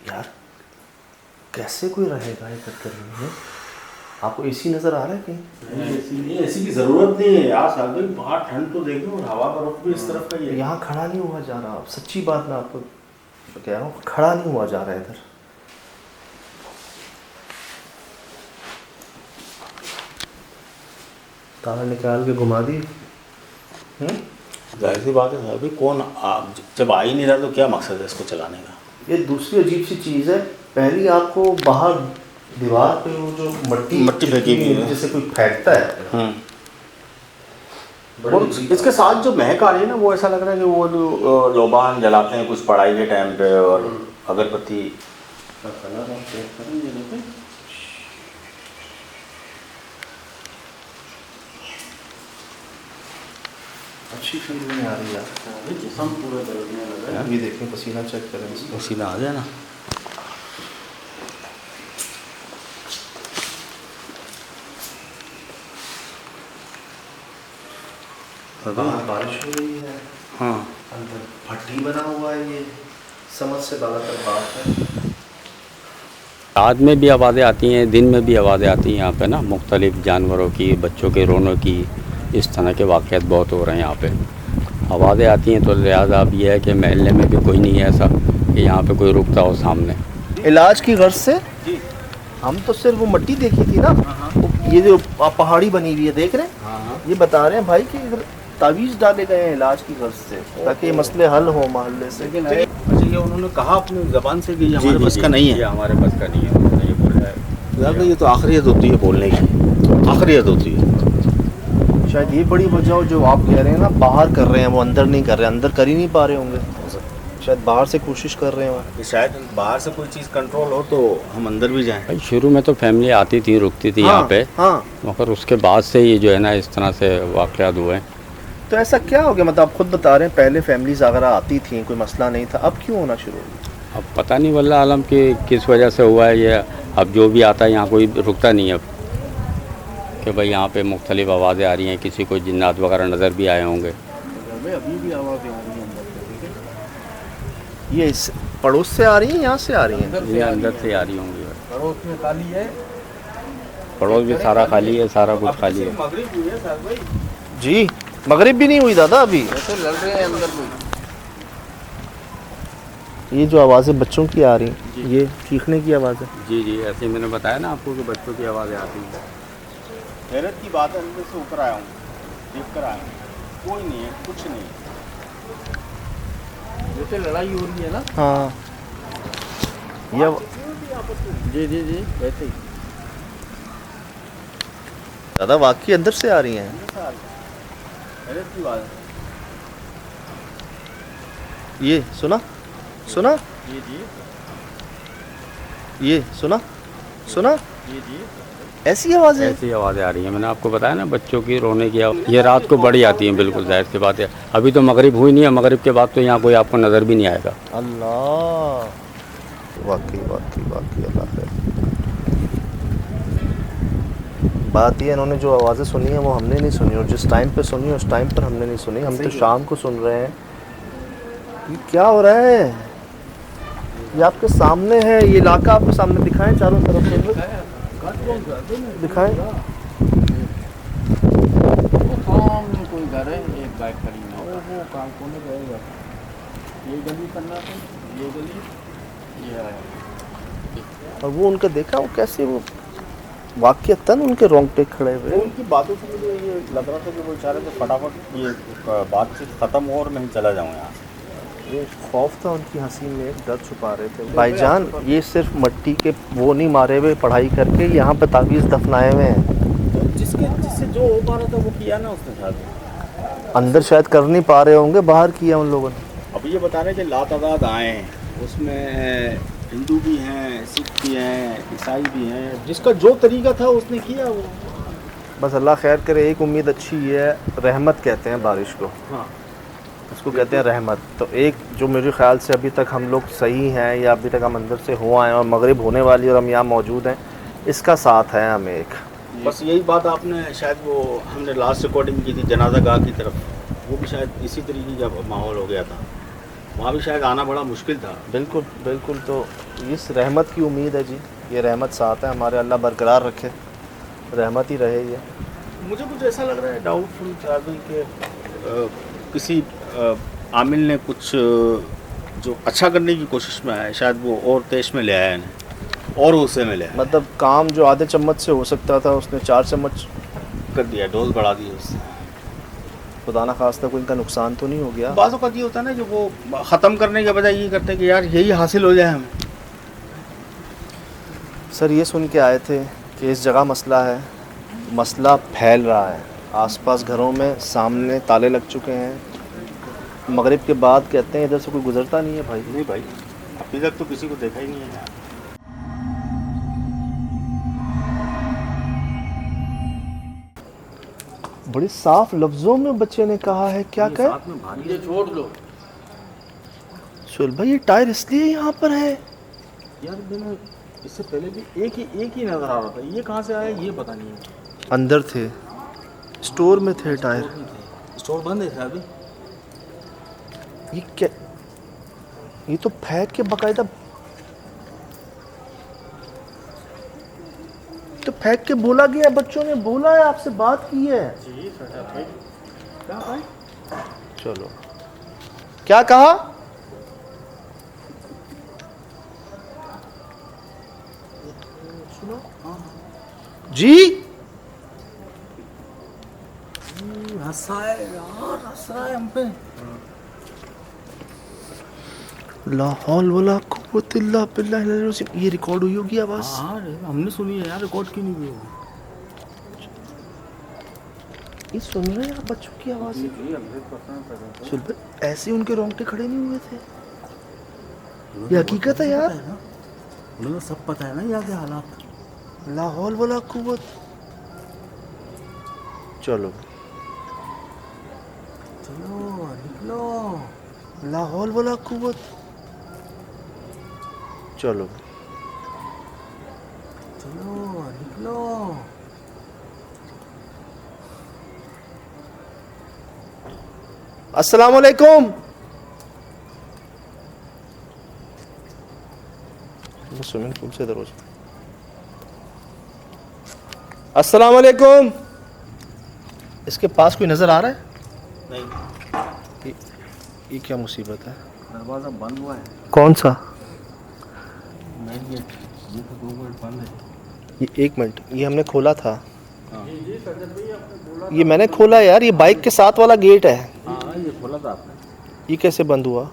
यार कैसे कोई रहेगा ये गर्मी में? आपको एसी नज़र आ रहा है कहीं? एसी नहीं, एसी की जरूरत नहीं है यार साहब भाई, बाहर ठंड तो देखो और हवा का रुख भी इस तरफ का ही है। यहाँ खड़ा नहीं हुआ जा रहा। सच्ची बात मैं आपको कह रहा हूँ, खड़ा नहीं हुआ जा रहा है इधर। ताला निकाल के घुमा दी। जाहिर सी बात है साहब भाई, जब आ ही नहीं रहा तो क्या मकसद है इसको चलाने का। ये दूसरी अजीब सी चीज़ है। पहली आपको बाहर दीवार पे वो जो मट्टी फेंकी हुई है, जैसे कोई फेंकता है। और इसके साथ जो महक आ रही है ना, वो ऐसा लग रहा है कि वो जो लोबान जलाते हैं कुछ पढ़ाई के टाइम पे और अगरबत्ती का कलर आप चेक करें, ये देखें। अच्छी फील नहीं आ रही यार। जिस्म पूरा दर्दने लगा है। ये देखें, पसीना चेक करें इसको। पसीना आ जाए ना। बाहर बारिश हो रही है। हाँ, अंदर भट्टी बना हुआ है। ये समझ से बाहर तक बात है। रात में भी आवाज़ें आती हैं, दिन में भी आवाज़ें आती हैं यहाँ पे ना, मुख्तलिफ़ जानवरों की, बच्चों के रोने की, इस तरह के वाक़यात बहुत हो रहे हैं यहाँ पे। आवाज़ें आती हैं तो लिहाजा अब ये है कि महल्ले में भी कोई नहीं है ऐसा कि यहाँ पे कोई रुकता हो सामने। इलाज की गर्ज से हम तो सिर्फ वो मट्टी देखी थी ना, ये जो पहाड़ी बनी हुई है देख रहे हैं, ये बता रहे हैं भाई कि इधर तावीज़ डाले गए हैं इलाज की गर्ज से, ताकि ये मसले हल हो मोहल्ले से। अच्छा, ये उन्होंने कहा अपनी ज़बान से कि ये हमारे बस का नहीं है। ये हमारे बस का नहीं है, उन्होंने ये बोला है। यार ये तो आखिरियत होती है बोलने की, आखिरियत होती है। शायद ये बड़ी वजह हो जो आप कह रहे हैं ना, बाहर कर रहे हैं वो अंदर नहीं कर रहे, अंदर कर ही नहीं पा रहे होंगे, शायद बाहर से कोशिश कर रहे हो कि शायद बाहर से कोई चीज़ कंट्रोल हो तो हम अंदर भी जाएं। भाई शुरू में तो फैमिली आती थी, रुकती थी यहाँ पे, मगर उसके बाद से ये जो है ना इस तरह से वाक़यात हुए। तो ऐसा क्या हो गया? मतलब आप खुद बता रहे हैं पहले फैमिलीज अगर आती थी कोई मसला नहीं था, अब क्यों होना शुरू हो गया? अब पता नहीं वल्लाह आलम कि किस वजह से हुआ है ये। अब जो भी आता है यहाँ कोई रुकता नहीं है अब, कि भाई यहाँ पे मुख्तलिफ आवाज़ें आ रही हैं, किसी को जिन्नात वगैरह नज़र भी आए होंगे। अभी भी आवाज़ें आ रही हैं अंदर से, ठीक है? ये इस पड़ोस से आ रही हैं, यहाँ से आ रही हैं? ये अंदर से आ रही होंगी। पड़ोस में खाली है, पड़ोस भी सारा खाली है, सारा कुछ खाली है। मगरिब हुई है साहब भाई। जी, मगरिब भी नहीं हुई दादा अभी। ऐसे लड़ रहे हैं अंदर कोई। ये जो आवाज़ें बच्चों की आ रही, ये चीखने की आवाज़ है। जी जी, ऐसे ही मैंने बताया ना आपको कि बच्चों की आवाज़ें आती हैं। हैरत की बात है, अंदर से ऊपर आया हूँ, देख कर आया हूँ, कोई नहीं है, कुछ नहीं। जैसे लड़ाई हो रही है ना। हाँ, ये जी जी जी, वैसे ही दादा वाकई अंदर से आ रही हैं। हैरत की बात है। ये सुना सुना, जी जी ये सुना सुना, जी जी, ऐसी आवाज़ें। ऐसी आवाज़ें आ रही हैं, मैंने आपको बताया ना बच्चों की रोने की आवाज़। ये रात को बड़ी आती हैं, बिल्कुल जाहिर सी बात है। अभी तो मगरिब हुई नहीं है, मगरिब के बाद तो यहाँ कोई आपको नज़र भी नहीं आएगा। अल्लाह, वाकई वाकई वाकई अल्लाह खैर। बात ये, इन्होंने जो आवाज़ें सुनी है वो हमने नहीं सुनी, और जिस टाइम पे सुनी उस टाइम पर हमने नहीं सुनी। हम तो शाम को सुन रहे हैं। ये क्या हो रहा है? ये आपके सामने है, ये इलाका आपके सामने दिखाएं चारों तरफ से, दिखाएं। सामने कोई घर है, एक बाइक खड़ी है, वो काम कोने जाएगा। ये गली करना था, ये गली, ये आया। और वो उनका देखा, वो कैसे वो वाक़ियतन उनके रोंगटे खड़े हुए। उनकी बातों से मुझे ये लग रहा था कि वो चाह रहे थे फटाफट ये बातचीत ख़त्म हो और मैं चला जाऊँ यहाँ से। ये खौफ था उनकी हंसी में, एक डर छुपा रहे थे भाईजान। ये सिर्फ मट्टी के वो नहीं मारे हुए पढ़ाई करके, यहाँ पे तावीज़ दफनाए हुए हैं। जिससे जो हो पा रहा था वो किया ना उसने शायद। अंदर शायद कर नहीं पा रहे होंगे, बाहर किया उन लोगों ने। अभी ये बता रहे कि लातादाद आए हैं, उसमें हिंदू भी हैं, सिख भी हैं, ईसाई भी हैं, जिसका जो तरीका था उसने किया वो। बस अल्लाह खैर करे। एक उम्मीद अच्छी है, रहमत कहते हैं बारिश को, हाँ, इसको कहते हैं रहमत। तो एक जो मेरे ख्याल से अभी तक हम लोग सही हैं, या अभी तक हम अंदर से हो आए और मगरिब होने वाली और हम यहाँ मौजूद हैं, इसका साथ है हमें एक। बस यही बात आपने शायद वो हमने लास्ट रिकॉर्डिंग की थी जनाजा गाह की तरफ, वो भी शायद इसी तरीके का माहौल हो गया था। वहाँ भी शायद आना बड़ा मुश्किल था। बिल्कुल बिल्कुल। तो इस रहमत की उम्मीद है जी, ये रहमत साथ है हमारे, अल्लाह बरकरार रखे, रहमत ही रहे ये। मुझे कुछ ऐसा लग रहा है डाउटफुल ट्रैवल के किसी आमिल ने कुछ जो अच्छा करने की कोशिश में आया है, शायद वो और तेज में ले आया है और उसे में ले आया, मतलब काम जो आधे चम्मच से हो सकता था उसने 4 चम्मच कर दिया, डोज बढ़ा दी उससे। खुदा ना खास्ता कोई इनका नुकसान तो नहीं हो गया। बाज़ औक़ात ये होता है ना कि वो ख़त्म करने के बजाय ये करते हैं कि यार यही हासिल हो जाए हमें। सर ये सुन के आए थे कि इस जगह मसला है, मसला फैल रहा है, आसपास घरों में सामने ताले लग चुके हैं, मगरिब के बाद कहते हैं इधर से कोई गुजरता नहीं है भाई। नहीं भाई, अभी तक तो किसी को देखा ही नहीं है यार। बड़े साफ लफ्जों में बच्चे ने कहा है, क्या कहे? साथ में भारी ये छोड़ दो सुहेल भाई, ये टायर इसलिए यहाँ पर है? यार, मैंने इससे पहले भी एक ही नज़र आ रहा था, ये कहाँ से आया ये पता नहीं है। अंदर थे, स्टोर में थे टायर। स्टोर बंद है अभी। ये क्या, ये तो फेंक के बाकायदा, तो फेंक के बोला गया, बच्चों ने बोला है, आपसे बात की है। जी सर भाई, क्या भाई? चलो, क्या कहा? सुनो जी, हंसा है यार, हंस रहा है हम पे। ला हौल वला कुव्वत इल्ला बिल्लाह। ये रिकॉर्ड हुई होगी आवाज? हाँ हमने सुनी है यार, रिकॉर्ड क्यों नहीं हुई होगी? ये सुन रहे हैं आप बच्चों की आवाज? सुन भाई, ऐसे उनके रोंगटे खड़े नहीं हुए थे? ये हकीकत है यार, उन्हें तो सब पता है ना यहाँ के हालात। ला हौल वला कुव्वत। चलो चलो निकलो, ला हौल वला कुव्वत। चलो चलो निकलो। अस्सलाम वालेकुम। स्विमिंग पूल से दरोज। अस्सलाम वालेकुम। इसके पास कोई नजर आ रहा है? नहीं, ये क्या मुसीबत है? दरवाज़ा बंद हुआ है, कौन सा? मेन गेट, ये तो 2 गेट बंद है। ये 1 मिनट, ये हमने खोला था। ये मैंने खोला यार, ये बाइक के साथ वाला गेट है। हाँ ये खोला था आपने। ये कैसे बंद हुआ?